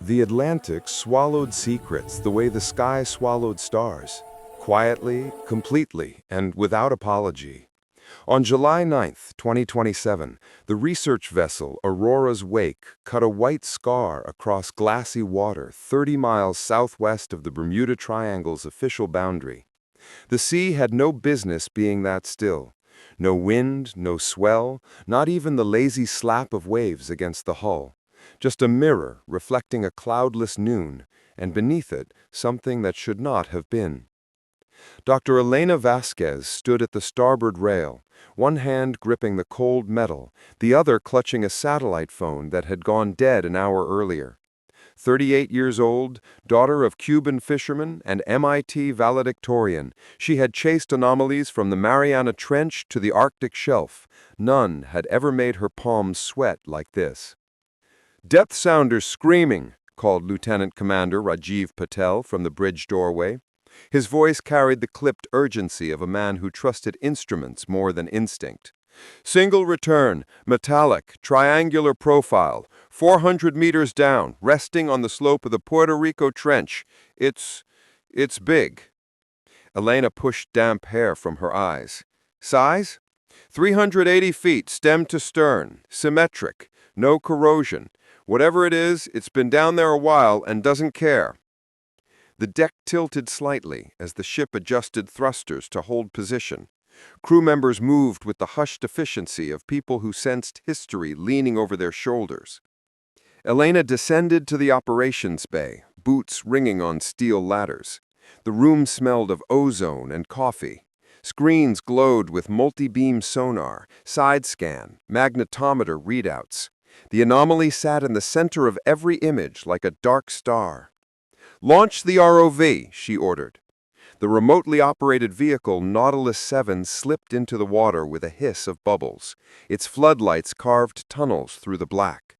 The Atlantic swallowed secrets the way the sky swallowed stars, quietly, completely, and without apology. On July 9, 2027, the research vessel Aurora's Wake cut a white scar across glassy water 30 miles southwest of the Bermuda Triangle's official boundary. The sea had no business being that still. No wind, no swell, not even the lazy slap of waves against the hull. Just a mirror reflecting a cloudless noon, and beneath it, something that should not have been. Dr. Elena Vasquez stood at the starboard rail, one hand gripping the cold metal, the other clutching a satellite phone that had gone dead an hour earlier. 38 years old, daughter of Cuban fishermen and MIT valedictorian, she had chased anomalies from the Mariana Trench to the Arctic shelf. None had ever made her palms sweat like this. "Depth sounders screaming," called Lieutenant Commander Rajiv Patel from the bridge doorway. His voice carried the clipped urgency of a man who trusted instruments more than instinct. "Single return, metallic, triangular profile, 400 meters down, resting on the slope of the Puerto Rico Trench. It's big." Elena pushed damp hair from her eyes. "Size? 380 feet, stem to stern, symmetric, no corrosion. Whatever it is, it's been down there a while and doesn't care." The deck tilted slightly as the ship adjusted thrusters to hold position. Crew members moved with the hushed efficiency of people who sensed history leaning over their shoulders. Elena descended to the operations bay, boots ringing on steel ladders. The room smelled of ozone and coffee. Screens glowed with multi-beam sonar, side scan, magnetometer readouts. The anomaly sat in the center of every image like a dark star. "Launch the ROV," she ordered. The remotely operated vehicle Nautilus 7 slipped into the water with a hiss of bubbles. Its floodlights carved tunnels through the black.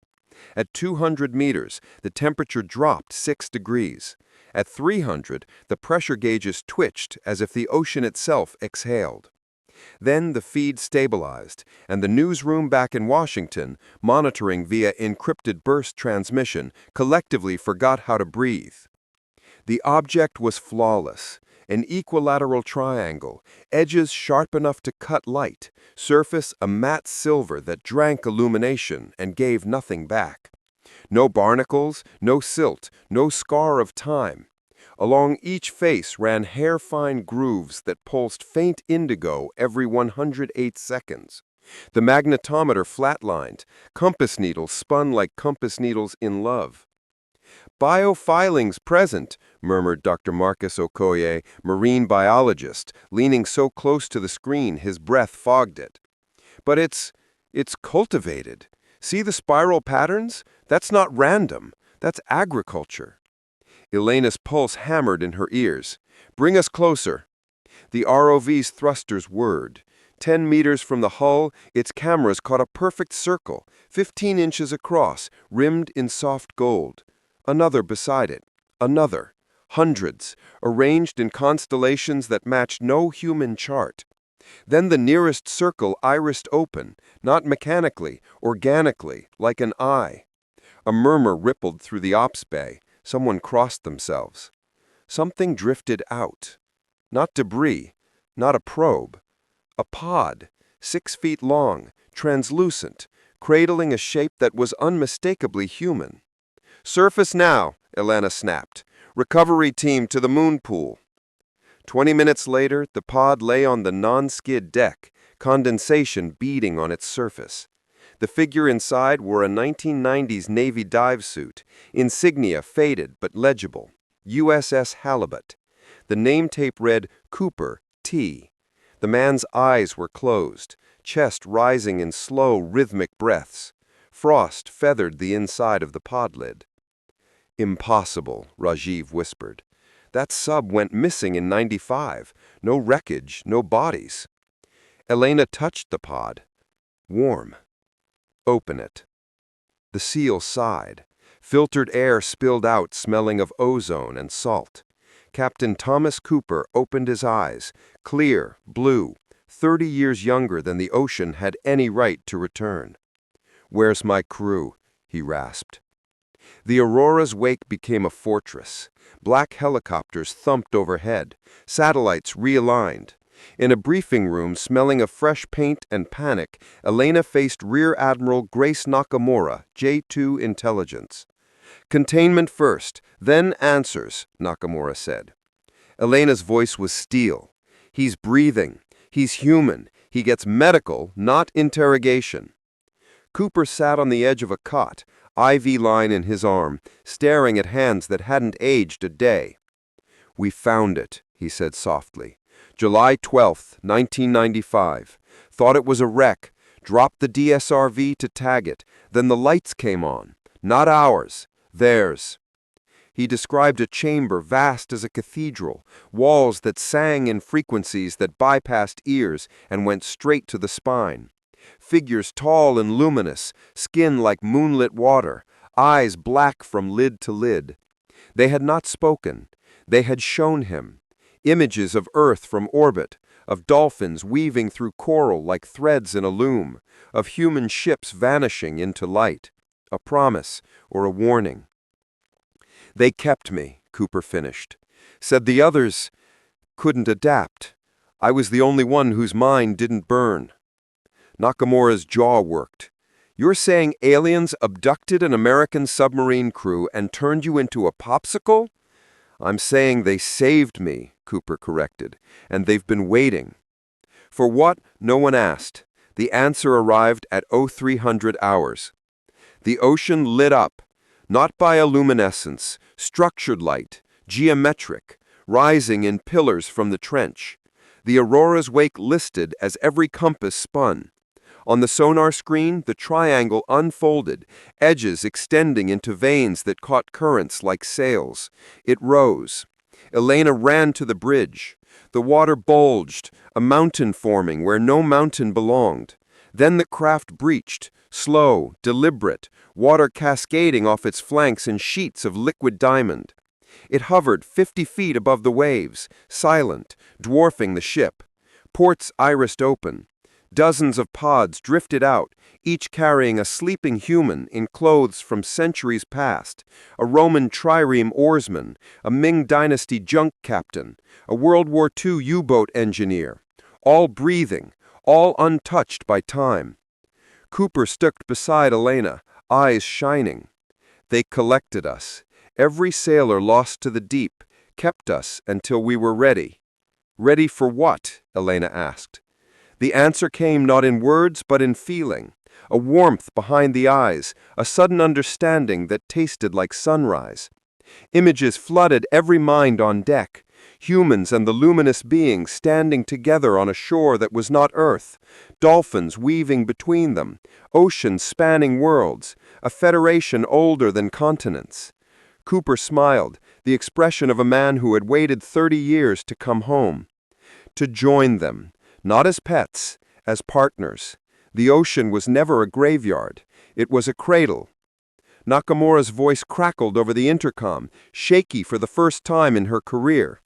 At 200 meters, the temperature dropped 6 degrees. At 300, the pressure gauges twitched as if the ocean itself exhaled. Then the feed stabilized, and the newsroom back in Washington, monitoring via encrypted burst transmission, collectively forgot how to breathe. The object was flawless. An equilateral triangle, edges sharp enough to cut light, surface a matte silver that drank illumination and gave nothing back. No barnacles, no silt, no scar of time. Along each face ran hair-fine grooves that pulsed faint indigo every 108 seconds. The magnetometer flatlined. Compass needles spun like compass needles in love. "Biofilings present," murmured Dr. Marcus Okoye, marine biologist, leaning so close to the screen his breath fogged it. "But it's cultivated. See the spiral patterns? That's not random. That's agriculture." Elena's pulse hammered in her ears. "Bring us closer." The ROV's thrusters whirred. 10 meters from the hull, its cameras caught a perfect circle, 15 inches across, rimmed in soft gold. Another beside it. Another. Hundreds, arranged in constellations that matched no human chart. Then the nearest circle irised open, not mechanically, organically, like an eye. A murmur rippled through the ops bay. Someone crossed themselves. Something drifted out. Not debris, not a probe. A pod, 6 feet long, translucent, cradling a shape that was unmistakably human. "Surface now," Elena snapped. "Recovery team to the moon pool." 20 minutes later, the pod lay on the non-skid deck, condensation beading on its surface. The figure inside wore a 1990s Navy dive suit, insignia faded but legible, USS Halibut. The name tape read Cooper, T. The man's eyes were closed, chest rising in slow, rhythmic breaths. Frost feathered the inside of the pod lid. "Impossible," Rajiv whispered. "That sub went missing in '95. No wreckage, no bodies." Elena touched the pod. Warm. "Open it." The seal sighed. Filtered air spilled out, smelling of ozone and salt. Captain Thomas Cooper opened his eyes, clear, blue, 30 years younger than the ocean had any right to return. "Where's my crew?" he rasped. The Aurora's wake became a fortress. Black helicopters thumped overhead, satellites realigned. In a briefing room smelling of fresh paint and panic, Elena faced Rear Admiral Grace Nakamura, J2 Intelligence. "Containment first, then answers," Nakamura said. Elena's voice was steel. "He's breathing. He's human. He gets medical, not interrogation." Cooper sat on the edge of a cot, IV line in his arm, staring at hands that hadn't aged a day. "We found it," he said softly. "July 12th, 1995. Thought it was a wreck. Dropped the DSRV to tag it. Then the lights came on. Not ours. Theirs." He described a chamber vast as a cathedral, walls that sang in frequencies that bypassed ears and went straight to the spine. Figures tall and luminous, skin like moonlit water, eyes black from lid to lid. They had not spoken. They had shown him. Images of Earth from orbit, of dolphins weaving through coral like threads in a loom, of human ships vanishing into light. A promise or a warning. "They kept me," Cooper finished. "Said the others couldn't adapt. I was the only one whose mind didn't burn." Nakamura's jaw worked. "You're saying aliens abducted an American submarine crew and turned you into a popsicle?" "I'm saying they saved me," Cooper corrected, "and they've been waiting." For what, no one asked. The answer arrived at 0300 hours. The ocean lit up, not by a luminescence, structured light, geometric, rising in pillars from the trench. The Aurora's wake listed as every compass spun. On the sonar screen, the triangle unfolded, edges extending into veins that caught currents like sails. It rose. Elena ran to the bridge. The water bulged, a mountain forming where no mountain belonged. Then the craft breached, slow, deliberate, water cascading off its flanks in sheets of liquid diamond. It hovered 50 feet above the waves, silent, dwarfing the ship. Ports irised open. Dozens of pods drifted out, each carrying a sleeping human in clothes from centuries past, a Roman trireme oarsman, a Ming Dynasty junk captain, a World War II U-boat engineer, all breathing, all untouched by time. Cooper stood beside Elena, eyes shining. "They collected us. Every sailor lost to the deep, kept us until we were ready." "Ready for what?" Elena asked. The answer came not in words but in feeling, a warmth behind the eyes, a sudden understanding that tasted like sunrise. Images flooded every mind on deck, humans and the luminous beings standing together on a shore that was not Earth, dolphins weaving between them, oceans spanning worlds, a federation older than continents. Cooper smiled, the expression of a man who had waited 30 years to come home. To join them. Not as pets, as partners. The ocean was never a graveyard. It was a cradle. Nakamura's voice crackled over the intercom, shaky for the first time in her career.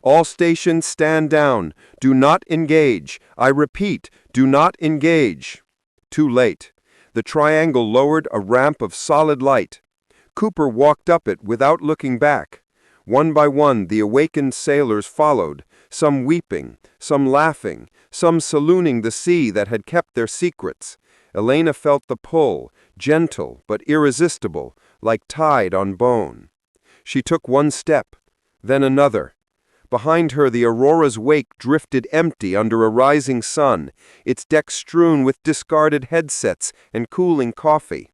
"All stations stand down. Do not engage. I repeat, do not engage." Too late. The triangle lowered a ramp of solid light. Cooper walked up it without looking back. One by one, the awakened sailors followed, some weeping, some laughing, some salooning the sea that had kept their secrets. Elena felt the pull, gentle but irresistible, like tide on bone. She took one step, then another. Behind her, the Aurora's wake drifted empty under a rising sun, its deck strewn with discarded headsets and cooling coffee.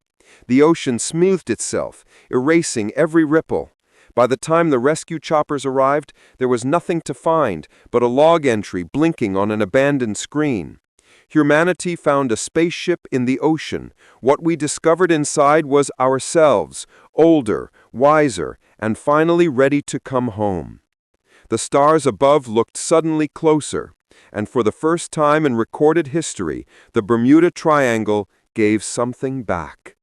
The ocean smoothed itself, erasing every ripple. By the time the rescue choppers arrived, there was nothing to find but a log entry blinking on an abandoned screen. Humanity found a spaceship in the ocean. What we discovered inside was ourselves, older, wiser, and finally ready to come home. The stars above looked suddenly closer, and for the first time in recorded history, the Bermuda Triangle gave something back.